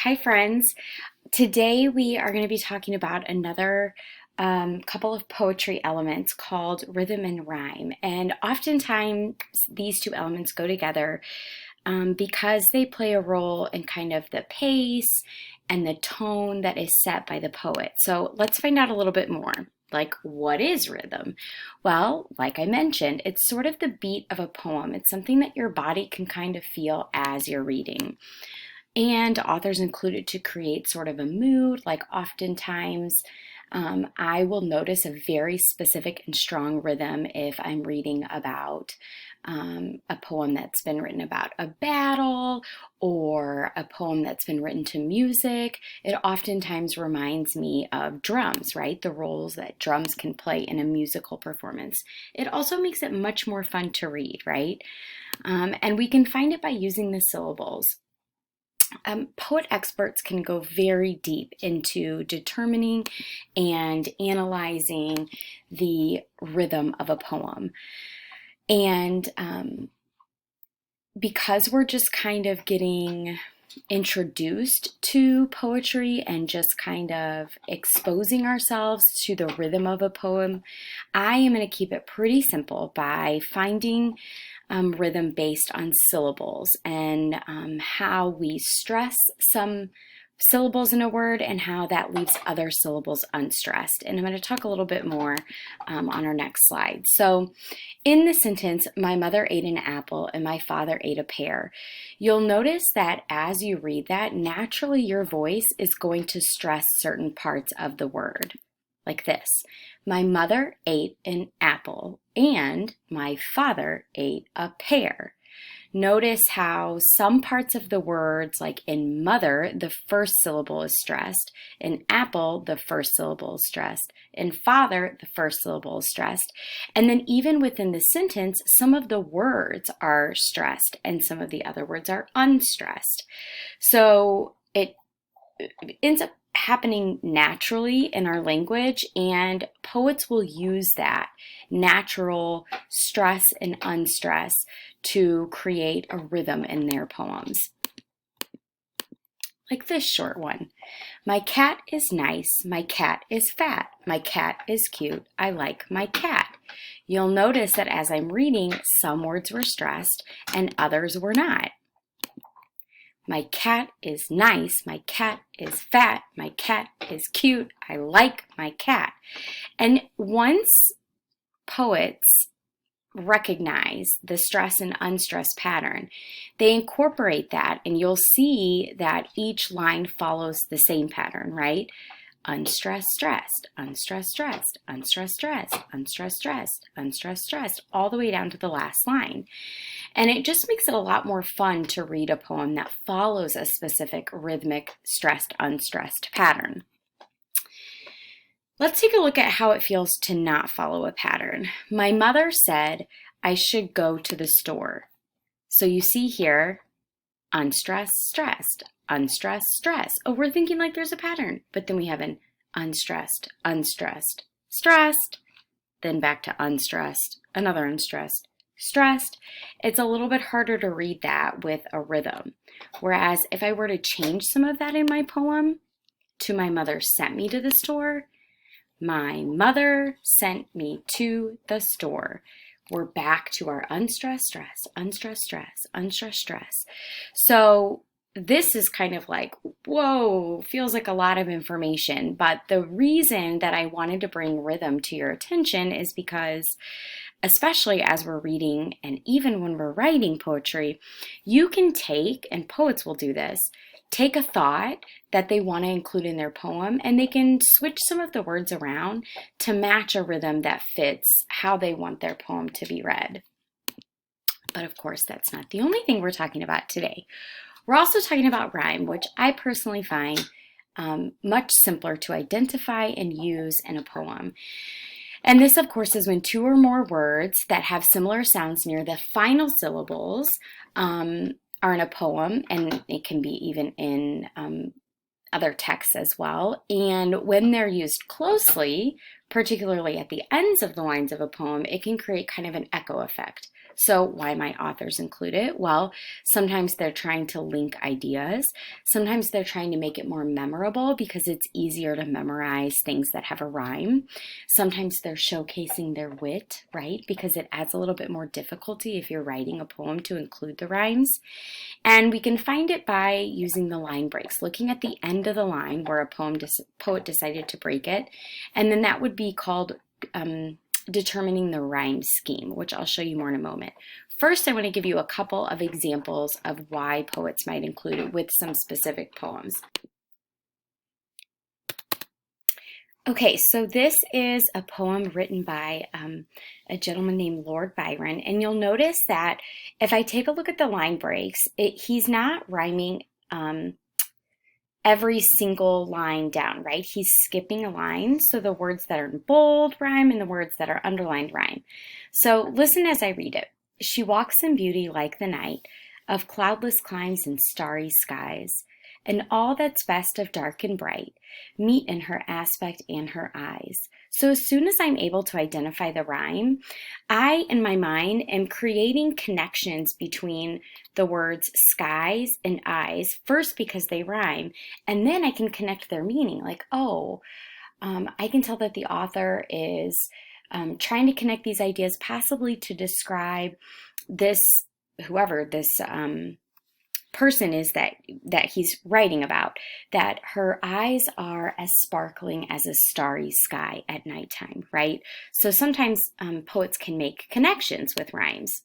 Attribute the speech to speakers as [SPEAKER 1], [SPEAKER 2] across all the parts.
[SPEAKER 1] Hi, friends. Today we are going to be talking about another couple of poetry elements called rhythm and rhyme. And oftentimes these two elements go together because they play a role in kind of the pace and the tone that is set by the poet. So let's find out a little bit more. Like, what is rhythm? Well, like I mentioned, it's sort of the beat of a poem. It's something that your body can kind of feel as you're reading. And authors include it to create sort of a mood, like oftentimes I will notice a very specific and strong rhythm if I'm reading about a poem that's been written about a battle or a poem that's been written to music. It oftentimes reminds me of drums, right? The roles that drums can play in a musical performance. It also makes it much more fun to read, right? And we can find it by using the syllables. Poet experts can go very deep into determining and analyzing the rhythm of a poem. And because we're just kind of getting introduced to poetry and just kind of exposing ourselves to the rhythm of a poem, I am going to keep it pretty simple by finding rhythm based on syllables and how we stress some syllables in a word and how that leaves other syllables unstressed. And I'm going to talk a little bit more on our next slide. So in the sentence, my mother ate an apple and my father ate a pear, you'll notice that as you read that, naturally your voice is going to stress certain parts of the word, like this. My mother ate an apple and my father ate a pear. Notice how some parts of the words, like in mother, the first syllable is stressed. In apple, the first syllable is stressed. In father, the first syllable is stressed. And then even within the sentence, some of the words are stressed and some of the other words are unstressed. So it ends up happening naturally in our language, and poets will use that natural stress and unstress to create a rhythm in their poems. Like this short one. My cat is nice, my cat is fat, my cat is cute, I like my cat. You'll notice that as I'm reading, some words were stressed and others were not. My cat is nice, my cat is fat, my cat is cute, I like my cat. And once poets recognize the stress and unstress pattern, they incorporate that, and you'll see that each line follows the same pattern, right? Unstressed, stressed, unstressed, stressed, unstressed, stressed, unstressed, stressed, unstressed, stressed, all the way down to the last line. And it just makes it a lot more fun to read a poem that follows a specific rhythmic, stressed, unstressed pattern. Let's take a look at how it feels to not follow a pattern. My mother said I should go to the store. So you see here, unstressed, stressed, unstressed, stressed. Oh, we're thinking like there's a pattern, but then we have an unstressed, unstressed, stressed, then back to unstressed, another unstressed, stressed. It's a little bit harder to read that with a rhythm. Whereas if I were to change some of that in my poem to my mother sent me to the store, my mother sent me to the store. We're back to our unstressed, stress, unstressed, stress, unstressed, stress. So this is kind of like, whoa, feels like a lot of information. But the reason that I wanted to bring rhythm to your attention is because, especially as we're reading and even when we're writing poetry, you can take, and poets will do this, take a thought that they want to include in their poem and they can switch some of the words around to match a rhythm that fits how they want their poem to be read. But of course, that's not the only thing we're talking about today. We're also talking about rhyme, which I personally find much simpler to identify and use in a poem. And this, of course, is when two or more words that have similar sounds near the final syllables are in a poem, and it can be even in other texts as well. And when they're used closely, particularly at the ends of the lines of a poem, it can create kind of an echo effect. So why might authors include it? Well, sometimes they're trying to link ideas. Sometimes they're trying to make it more memorable because it's easier to memorize things that have a rhyme. Sometimes they're showcasing their wit, right? Because it adds a little bit more difficulty if you're writing a poem to include the rhymes. And we can find it by using the line breaks, looking at the end of the line where a poet decided to break it. And then that would be called determining the rhyme scheme, which I'll show you more in a moment. First, I want to give you a couple of examples of why poets might include it with some specific poems. Okay, so this is a poem written by a gentleman named Lord Byron, and you'll notice that if I take a look at the line breaks, he's not rhyming every single line down, right? He's skipping a line, so the words that are in bold rhyme and the words that are underlined rhyme. So listen as I read it. She walks in beauty like the night, of cloudless climes and starry skies, and all that's best of dark and bright meet in her aspect and her eyes. So as soon as I'm able to identify the rhyme, I, in my mind, am creating connections between the words skies and eyes, first because they rhyme, and then I can connect their meaning, like, I can tell that the author is trying to connect these ideas possibly to describe this, whoever this person is that he's writing about, that her eyes are as sparkling as a starry sky at nighttime, right? So sometimes poets can make connections with rhymes.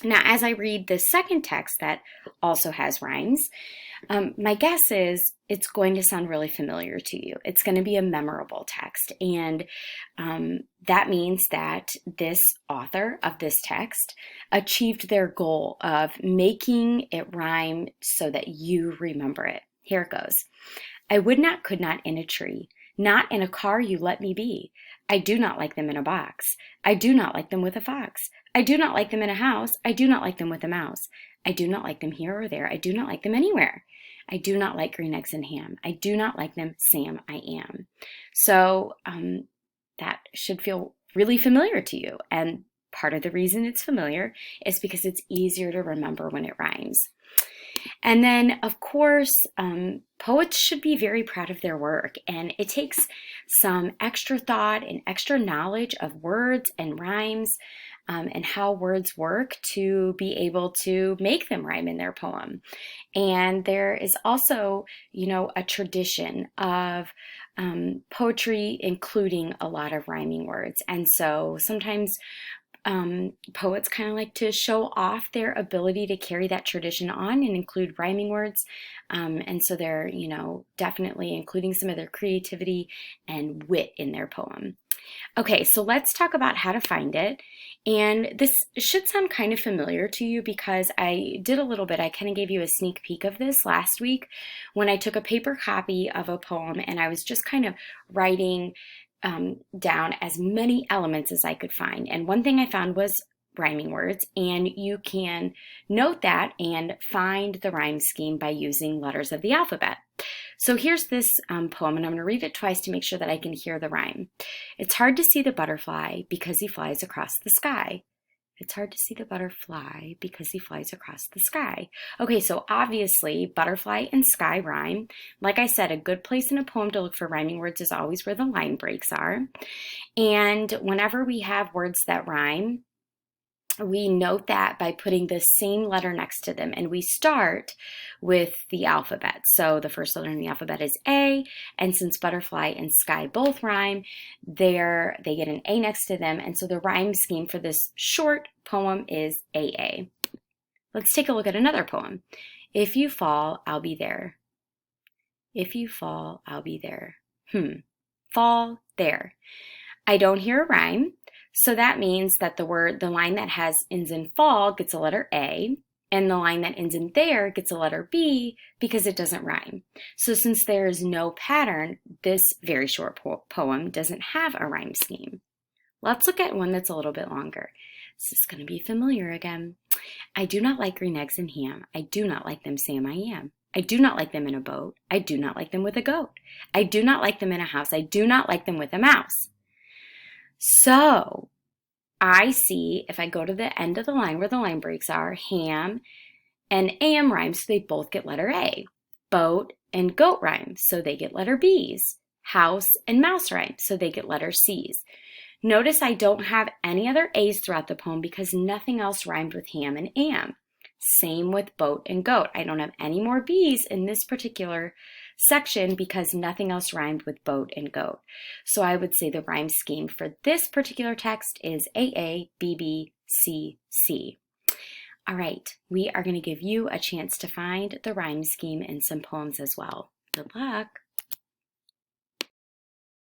[SPEAKER 1] Now, as I read the second text that also has rhymes, my guess is it's going to sound really familiar to you. It's going to be a memorable text, and that means that this author of this text achieved their goal of making it rhyme so that you remember it. Here it goes. I would not, could not in a tree, not in a car you let me be. I do not like them in a box. I do not like them with a fox. I do not like them in a house. I do not like them with a mouse. I do not like them here or there. I do not like them anywhere. I do not like green eggs and ham. I do not like them, Sam, I am. So that should feel really familiar to you. And part of the reason it's familiar is because it's easier to remember when it rhymes. And then, of course, poets should be very proud of their work, and it takes some extra thought and extra knowledge of words and rhymes and how words work to be able to make them rhyme in their poem. And there is also, a tradition of poetry including a lot of rhyming words. And so sometimes poets kind of like to show off their ability to carry that tradition on and include rhyming words. And so they're, definitely including some of their creativity and wit in their poem. Okay, so let's talk about how to find it. And this should sound kind of familiar to you because I did a little bit. I kind of gave you a sneak peek of this last week when I took a paper copy of a poem and I was just kind of writing down as many elements as I could find. And one thing I found was rhyming words, and you can note that and find the rhyme scheme by using letters of the alphabet. So here's this poem, and I'm going to read it twice to make sure that I can hear the rhyme. It's hard to see the butterfly because he flies across the sky. It's hard to see the butterfly because he flies across the sky. Okay, so obviously butterfly and sky rhyme. Like I said, a good place in a poem to look for rhyming words is always where the line breaks are. And whenever we have words that rhyme, we note that by putting the same letter next to them, and we start with the alphabet. So the first letter in the alphabet is A, and since butterfly and sky both rhyme, they get an A next to them, and so the rhyme scheme for this short poem is AA. Let's take a look at another poem. If you fall, I'll be there. If you fall, I'll be there. Fall, there. I don't hear a rhyme. So that means that the line that ends in fall gets a letter A, and the line that ends in there gets a letter B because it doesn't rhyme. So since there is no pattern, this very short poem doesn't have a rhyme scheme. Let's look at one that's a little bit longer. This is going to be familiar again. I do not like green eggs and ham. I do not like them, Sam, I am. I do not like them in a boat. I do not like them with a goat. I do not like them in a house. I do not like them with a mouse. So I see, if I go to the end of the line where the line breaks are, ham and am rhyme, so they both get letter A. Boat and goat rhyme, so they get letter B's. House and mouse rhyme, so they get letter C's. Notice I don't have any other A's throughout the poem because nothing else rhymed with ham and am. Same with boat and goat. I don't have any more B's in this particular section because nothing else rhymed with boat and goat. So I would say the rhyme scheme for this particular text is AA, BB, C, C. All right, we are going to give you a chance to find the rhyme scheme in some poems as well. Good luck.